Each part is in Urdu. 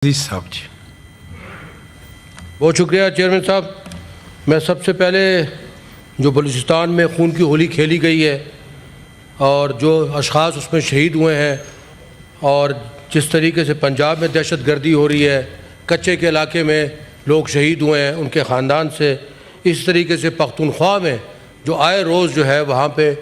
صاحب جی بہت شکریہ چیئرمین صاحب. میں سب سے پہلے جو بلوچستان میں خون کی ہولی کھیلی گئی ہے اور جو اشخاص اس میں شہید ہوئے ہیں اور جس طریقے سے پنجاب میں دہشت گردی ہو رہی ہے، کچے کے علاقے میں لوگ شہید ہوئے ہیں ان کے خاندان سے، اس طریقے سے پختونخوا میں جو آئے روز جو ہے وہاں پہ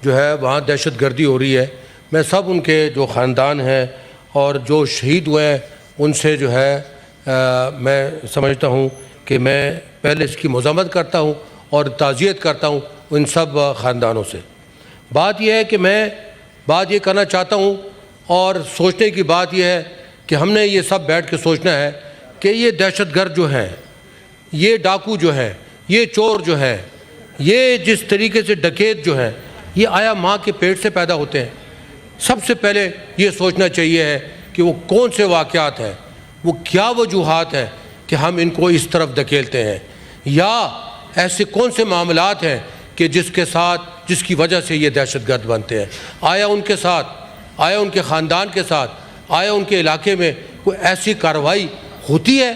جو ہے وہاں دہشت گردی ہو رہی ہے، میں سب ان کے جو خاندان ہیں اور جو شہید ہوئے ہیں ان سے جو ہے میں سمجھتا ہوں کہ میں پہلے اس کی مذمت کرتا ہوں اور تعزیت کرتا ہوں ان سب خاندانوں سے. بات یہ ہے کہ میں بات یہ کرنا چاہتا ہوں اور سوچنے کی بات یہ ہے کہ ہم نے یہ سب بیٹھ کے سوچنا ہے کہ یہ دہشت گرد جو ہیں، یہ ڈاکو جو ہیں، یہ چور جو ہیں، یہ جس طریقے سے ڈکیت جو ہیں، یہ آیا ماں کے پیٹ سے پیدا ہوتے ہیں؟ سب سے پہلے یہ سوچنا چاہیے ہے کہ وہ کون سے واقعات ہیں، وہ کیا وجوہات ہیں کہ ہم ان کو اس طرف دھکیلتے ہیں، یا ایسے کون سے معاملات ہیں کہ جس کی وجہ سے یہ دہشت گرد بنتے ہیں. آیا ان کے ساتھ، آیا ان کے خاندان کے ساتھ، آیا ان کے علاقے میں کوئی ایسی کارروائی ہوتی ہے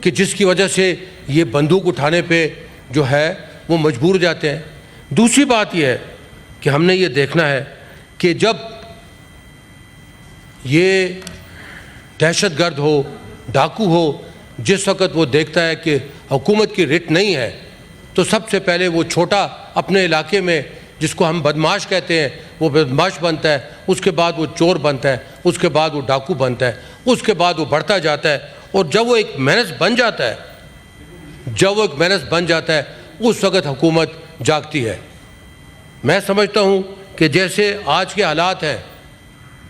کہ جس کی وجہ سے یہ بندوق اٹھانے پہ جو ہے وہ مجبور ہو جاتے ہیں؟ دوسری بات یہ ہے کہ ہم نے یہ دیکھنا ہے کہ جب یہ دہشت گرد ہو، ڈاکو ہو، جس وقت وہ دیکھتا ہے کہ حکومت کی رٹ نہیں ہے تو سب سے پہلے وہ چھوٹا اپنے علاقے میں جس کو ہم بدماش کہتے ہیں وہ بدماش بنتا ہے، اس کے بعد وہ چور بنتا ہے، اس کے بعد وہ ڈاکو بنتا ہے، اس کے بعد وہ بڑھتا جاتا ہے، اور جب وہ ایک مینس بن جاتا ہے اس وقت حکومت جاگتی ہے. میں سمجھتا ہوں کہ جیسے آج کے حالات ہیں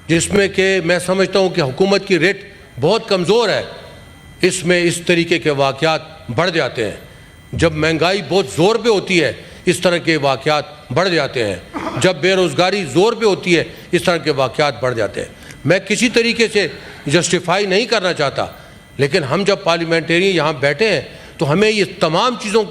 جس میں کہ میں سمجھتا ہوں کہ حکومت کی ریٹ بہت کمزور ہے، اس میں اس طریقے کے واقعات بڑھ جاتے ہیں. جب مہنگائی بہت زور پہ ہوتی ہے اس طرح کے واقعات بڑھ جاتے ہیں، جب بے روزگاری زور پہ ہوتی ہے اس طرح کے واقعات بڑھ جاتے ہیں. میں کسی طریقے سے جسٹیفائی نہیں کرنا چاہتا، لیکن ہم جب پارلیمنٹری یہاں بیٹھے ہیں تو ہمیں یہ تمام چیزوں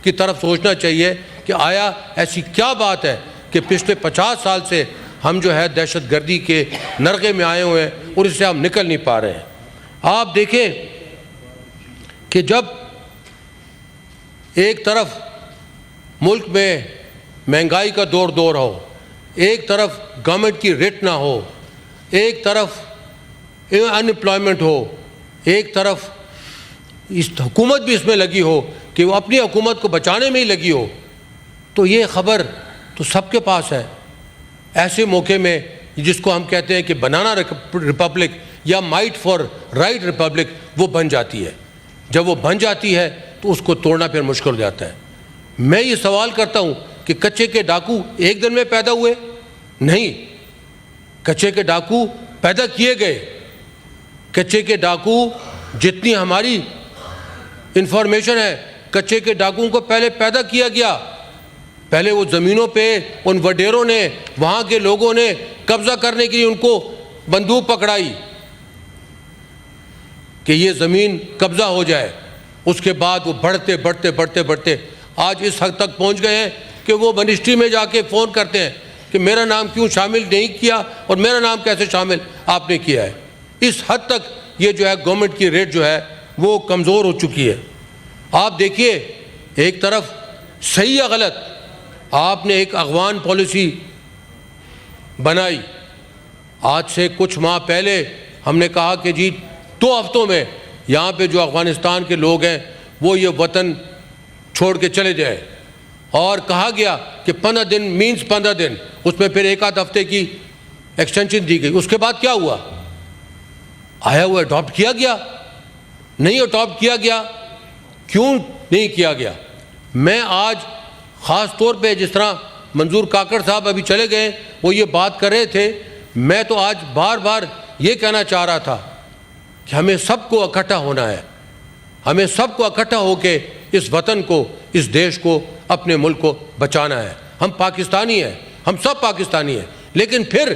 کی طرف سوچنا چاہیے کہ آیا ایسی کیا بات ہے کہ پچھلے 50 سال سے ہم جو ہے دہشت گردی کے نرغے میں آئے ہوئے ہیں اور اس سے ہم نکل نہیں پا رہے ہیں. آپ دیکھیں کہ جب ایک طرف ملک میں مہنگائی کا دور ہو، ایک طرف گورنمنٹ کی ریٹ نہ ہو، ایک طرف انپلائمنٹ ہو، ایک طرف اس حکومت بھی اس میں لگی ہو کہ وہ اپنی حکومت کو بچانے میں ہی لگی ہو، تو یہ خبر تو سب کے پاس ہے. ایسے موقع میں جس کو ہم کہتے ہیں کہ بنانا ریپبلک یا مائٹ فار رائٹ ریپبلک وہ بن جاتی ہے. جب وہ بن جاتی ہے تو اس کو توڑنا پھر مشکل ہو جاتا ہے. میں یہ سوال کرتا ہوں کہ کچے کے ڈاکو ایک دن میں پیدا ہوئے؟ نہیں، کچے کے ڈاکو پیدا کیے گئے. کچے کے ڈاکو جتنی ہماری انفارمیشن ہے، کچے کے ڈاکوؤں کو پہلے پیدا کیا گیا. پہلے وہ زمینوں پہ ان وڈیروں نے، وہاں کے لوگوں نے قبضہ کرنے کے لیے ان کو بندوق پکڑائی کہ یہ زمین قبضہ ہو جائے. اس کے بعد وہ بڑھتے آج اس حد تک پہنچ گئے ہیں کہ وہ منسٹری میں جا کے فون کرتے ہیں کہ میرا نام کیوں شامل نہیں کیا اور میرا نام کیسے شامل آپ نے کیا ہے. اس حد تک یہ جو ہے گورنمنٹ کی ریٹ جو ہے وہ کمزور ہو چکی ہے. آپ دیکھیے، ایک طرف صحیح یا غلط آپ نے ایک اغوان پالیسی بنائی. آج سے کچھ ماہ پہلے ہم نے کہا کہ جی 2 ہفتوں میں یہاں پہ جو افغانستان کے لوگ ہیں وہ یہ وطن چھوڑ کے چلے جائیں، اور کہا گیا کہ 15 دن مینز 15 دن، اس میں پھر 1 آدھ ہفتے کی ایکسٹینشن دی گئی. اس کے بعد کیا ہوا؟ آیا وہ اڈاپٹ کیا گیا؟ نہیں اڈاپٹ کیا گیا. کیوں نہیں کیا گیا؟ میں آج خاص طور پہ جس طرح منظور کاکڑ صاحب ابھی چلے گئے وہ یہ بات کر رہے تھے، میں تو آج بار یہ کہنا چاہ رہا تھا کہ ہمیں سب کو اکٹھا ہونا ہے. ہمیں سب کو اکٹھا ہو کے اس وطن کو، اس دیش کو، اپنے ملک کو بچانا ہے. ہم پاکستانی ہیں، ہم سب پاکستانی ہیں، لیکن پھر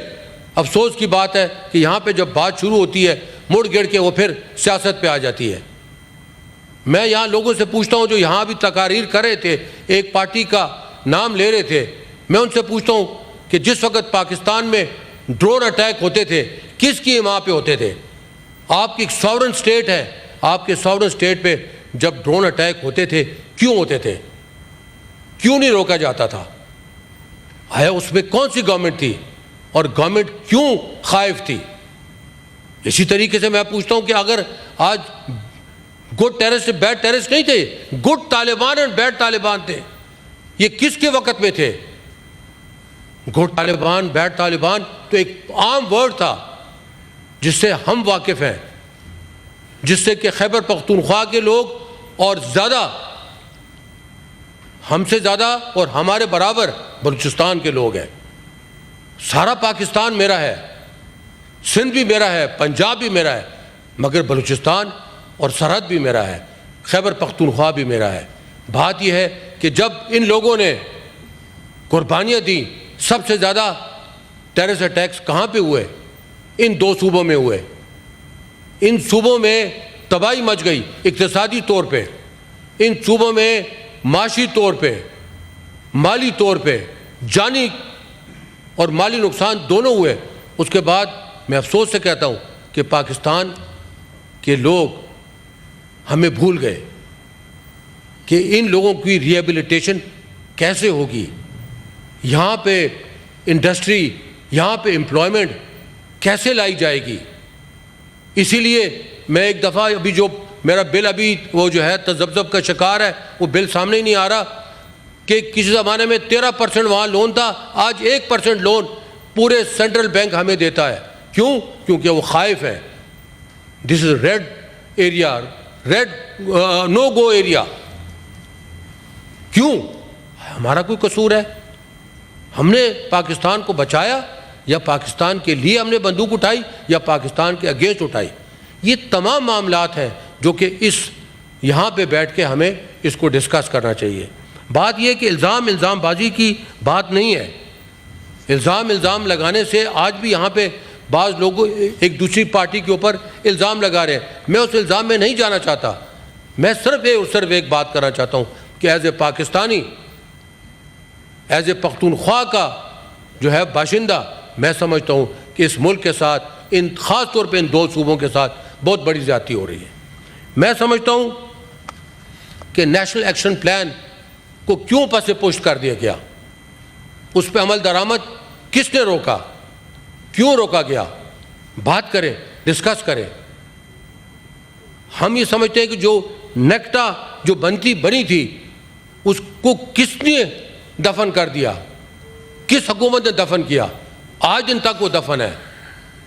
افسوس کی بات ہے کہ یہاں پہ جب بات شروع ہوتی ہے مڑ گڑ کے وہ پھر سیاست پہ آ جاتی ہے. میں یہاں لوگوں سے پوچھتا ہوں جو یہاں بھی تقاریر کر رہے تھے، ایک پارٹی کا نام لے رہے تھے، میں ان سے پوچھتا ہوں کہ جس وقت پاکستان میں ڈرون اٹیک ہوتے تھے کس کی ماں پہ ہوتے تھے؟ آپ کی ایک ساورن اسٹیٹ ہے, آپ کے ساورن اسٹیٹ پہ جب ڈرون اٹیک ہوتے تھے, کیوں ہوتے تھے؟ کیوں نہیں روکا جاتا تھا؟ آیا اس میں کون سی گورنمنٹ تھی اور گورنمنٹ کیوں خائف تھی؟ اسی طریقے سے میں پوچھتا ہوں کہ اگر آج گڈ ٹیررسٹ بیڈ ٹیررسٹ نہیں تھے, گڈ طالبان اور بیڈ طالبان تھے, یہ کس کے وقت میں تھے؟ گڈ طالبان بیڈ طالبان تو ایک عام ورڈ تھا جس سے ہم واقف ہیں, جس سے کہ خیبر پختونخوا کے لوگ اور زیادہ, ہم سے زیادہ اور ہمارے برابر بلوچستان کے لوگ ہیں. سارا پاکستان میرا ہے, سندھ بھی میرا ہے, پنجاب بھی میرا ہے, مگر بلوچستان اور سرحد بھی میرا ہے, خیبر پختونخوا بھی میرا ہے. بات یہ ہے کہ جب ان لوگوں نے قربانیاں دیں, سب سے زیادہ ٹیررسٹ اٹیکس کہاں پہ ہوئے؟ ان دو صوبوں میں ہوئے. ان صوبوں میں تباہی مچ گئی اقتصادی طور پہ, ان صوبوں میں معاشی طور پہ, مالی طور پہ جانی اور مالی نقصان دونوں ہوئے. اس کے بعد میں افسوس سے کہتا ہوں کہ پاکستان کے لوگ ہمیں بھول گئے کہ ان لوگوں کی ریہیبلیٹیشن کیسے ہوگی, یہاں پہ انڈسٹری, یہاں پہ امپلائمنٹ کیسے لائی جائے گی. اسی لیے میں ایک دفعہ ابھی جو میرا بل ابھی وہ جو ہے تذبذب کا شکار ہے, وہ بل سامنے ہی نہیں آ رہا کہ کسی زمانے میں 13% وہاں لون تھا, آج 1% لون پورے سینٹرل بینک ہمیں دیتا ہے. کیوں؟ کیونکہ وہ خائف ہیں. دس is read area, red know go area. کیوں؟ ہمارا کوئی قصور ہے؟ ہم نے پاکستان کو بچایا یا پاکستان کے لیے ہم نے بندوق اٹھائی یا پاکستان کے اگینسٹ اٹھائی؟ یہ تمام معاملات ہیں جو کہ اس یہاں پہ بیٹھ کے ہمیں اس کو ڈسکس کرنا چاہیے. بات یہ کہ الزام بازی کی بات نہیں ہے. الزام لگانے سے آج بھی یہاں پہ بعض لوگ ایک دوسری پارٹی کے اوپر الزام لگا رہے ہیں. میں اس الزام میں نہیں جانا چاہتا. میں صرف ایک بات کرنا چاہتا ہوں کہ as a Pakistani, as a Pakhtunkhwa کا جو ہے باشندہ, میں سمجھتا ہوں کہ اس ملک کے ساتھ, ان خاص طور پہ ان دو صوبوں کے ساتھ بہت بڑی زیادتی ہو رہی ہے. میں سمجھتا ہوں کہ نیشنل ایکشن پلان کو کیوں پس پشت کر دیا گیا, اس پہ عمل درآمد کس نے روکا, کیوں روکا گیا؟ بات کریں, ڈسکس کریں. ہم یہ سمجھتے ہیں کہ جو نیکٹا جو بنی تھی اس کو کس نے دفن کر دیا, کس حکومت نے دفن کیا؟ آج دن تک وہ دفن ہے.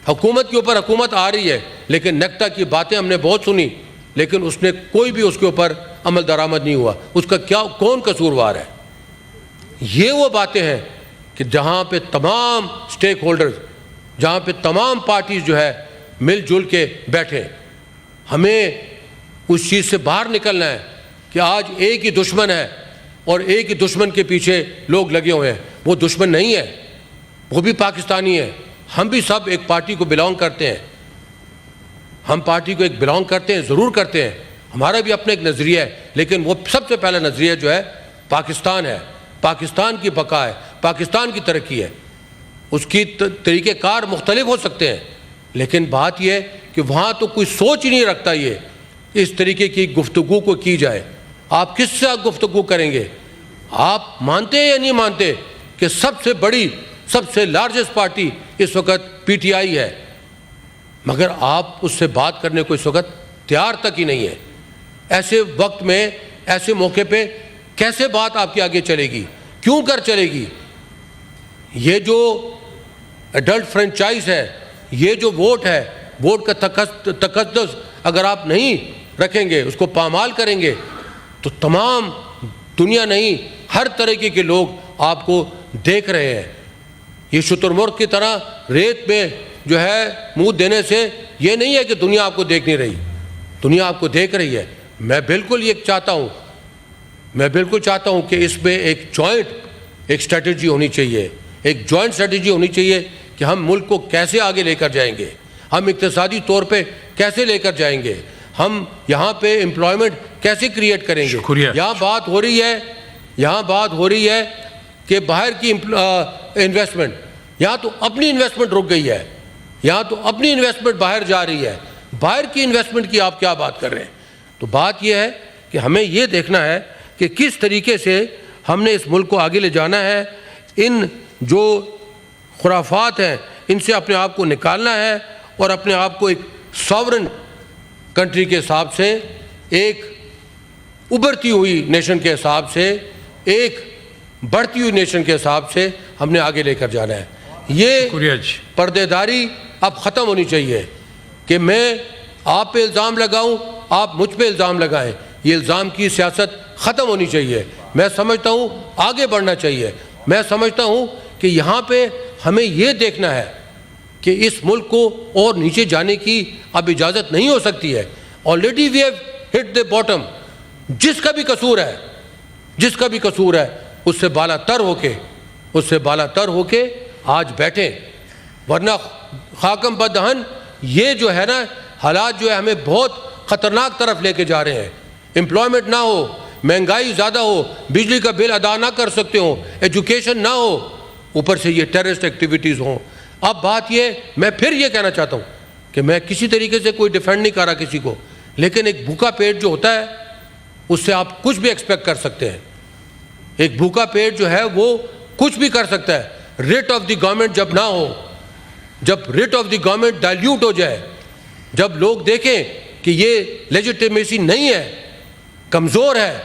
حکومت کے اوپر حکومت آ رہی ہے, لیکن نیکٹا کی باتیں ہم نے بہت سنی, لیکن اس نے کوئی بھی اس کے اوپر عمل درآمد نہیں ہوا. اس کا کون قصوروار ہے؟ یہ وہ باتیں ہیں کہ جہاں پہ تمام سٹیک ہولڈرز, جہاں پہ تمام پارٹیز جو ہے مل جل کے بیٹھے. ہمیں اس چیز سے باہر نکلنا ہے کہ آج ایک ہی دشمن ہے اور ایک ہی دشمن کے پیچھے لوگ لگے ہوئے ہیں. وہ دشمن نہیں ہے, وہ بھی پاکستانی ہے. ہم بھی سب ایک پارٹی کو بلانگ کرتے ہیں, ہم پارٹی کو ایک بلانگ کرتے ہیں, ضرور کرتے ہیں. ہمارا بھی اپنا ایک نظریہ ہے, لیکن وہ سب سے پہلا نظریہ جو ہے پاکستان ہے, پاکستان کی بقا ہے, پاکستان کی ترقی ہے. اس کی طریقہ کار مختلف ہو سکتے ہیں, لیکن بات یہ ہے کہ وہاں تو کوئی سوچ ہی نہیں رکھتا یہ اس طریقے کی گفتگو کو کی جائے. آپ کس سے گفتگو کریں گے؟ آپ مانتے ہیں یا نہیں مانتے کہ سب سے بڑی, سب سے لارجسٹ پارٹی اس وقت پی ٹی آئی ہے, مگر آپ اس سے بات کرنے کو اس وقت تیار تک ہی نہیں ہے. ایسے وقت میں, ایسے موقع پہ کیسے بات آپ کے آگے چلے گی؟ کیوں کر چلے گی؟ یہ جو ایڈلٹ فرنچائز ہے, یہ جو ووٹ ہے, ووٹ کا تقدس اگر آپ نہیں رکھیں گے, اس کو پامال کریں گے, تو تمام دنیا نہیں, ہر طریقے کے لوگ آپ کو دیکھ رہے ہیں. یہ شتر مرغ کی طرح ریت میں جو ہے منہ دینے سے یہ نہیں ہے کہ دنیا آپ کو دیکھ نہیں رہی, دنیا آپ کو دیکھ رہی ہے. میں بالکل یہ چاہتا ہوں کہ اس میں ایک جوائنٹ ایک اسٹریٹجی ہونی چاہیے, ایک جوائنٹ اسٹریٹجی ہونی چاہیے کہ ہم ملک کو کیسے آگے لے کر جائیں گے, ہم اقتصادی طور پہ کیسے لے کر جائیں گے, ہم یہاں پہ امپلائمنٹ کیسے کریٹ کریں گے. یہاں بات ہو رہی ہے کہ باہر کی انویسٹمنٹ, یہاں تو اپنی انویسٹمنٹ رک گئی ہے, یہاں تو اپنی انویسٹمنٹ باہر جا رہی ہے. باہر کی انویسٹمنٹ کی آپ کیا بات کر رہے ہیں؟ تو بات یہ ہے کہ ہمیں یہ دیکھنا ہے کہ کس طریقے سے ہم نے اس ملک کو آگے لے جانا ہے. ان جو خرافات ہیں ان سے اپنے آپ کو نکالنا ہے اور اپنے آپ کو ایک ساورن کنٹری کے حساب سے، ایک ابھرتی ہوئی نیشن کے حساب سے، ایک بڑھتی ہوئی نیشن کے حساب سے ہم نے آگے لے کر جانا ہے. یہ پردے داری اب ختم ہونی چاہیے کہ میں آپ پہ الزام لگاؤں، آپ مجھ پہ الزام لگائیں. یہ الزام کی سیاست ختم ہونی چاہیے. میں سمجھتا ہوں آگے بڑھنا چاہیے. میں سمجھتا ہوں کہ یہاں پہ ہمیں یہ دیکھنا ہے کہ اس ملک کو اور نیچے جانے کی اب اجازت نہیں ہو سکتی ہے. Already we have hit the bottom. جس کا بھی قصور ہے اس سے بالا تر ہو کے آج بیٹھیں، ورنہ خاکم بدہن یہ جو ہے نا حالات جو ہے ہمیں بہت خطرناک طرف لے کے جا رہے ہیں. امپلائمنٹ نہ ہو، مہنگائی زیادہ ہو، بجلی کا بل ادا نہ کر سکتے ہوں، ایجوکیشن نہ ہو، اوپر سے یہ ٹیررسٹ ایکٹیویٹیز ہوں. اب بات یہ، میں پھر یہ کہنا چاہتا ہوں کہ میں کسی طریقے سے کوئی ڈیفینڈ نہیں کر رہا کسی کو، لیکن ایک بھوکا پیٹ جو ہوتا ہے اس سے آپ کچھ بھی ایکسپیکٹ کر سکتے ہیں. ایک بھوکا پیٹ جو ہے وہ کچھ بھی کر سکتا ہے. ریٹ آف دی گورنمنٹ جب نہ ہو، جب rate of the government dilute ہو جائے، جب لوگ دیکھیں کہ یہ لیجیٹیمیسی نہیں ہے، کمزور ہے،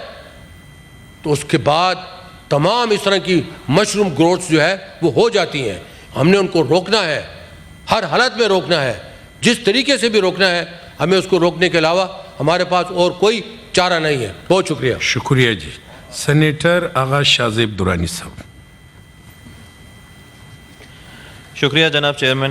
تو اس کے بعد تمام اس طرح کی مشروم گروتھس جو ہے وہ ہو جاتی ہیں. ہم نے ان کو روکنا ہے، ہر حالت میں روکنا ہے. جس طریقے سے بھی روکنا ہے ہمیں اس کو روکنے کے علاوہ ہمارے پاس اور کوئی چارہ نہیں ہے. بہت شکریہ. شکریہ جی. سینیٹر آغا شاہ زیب درانی صاحب. شکریہ جناب چیئرمین.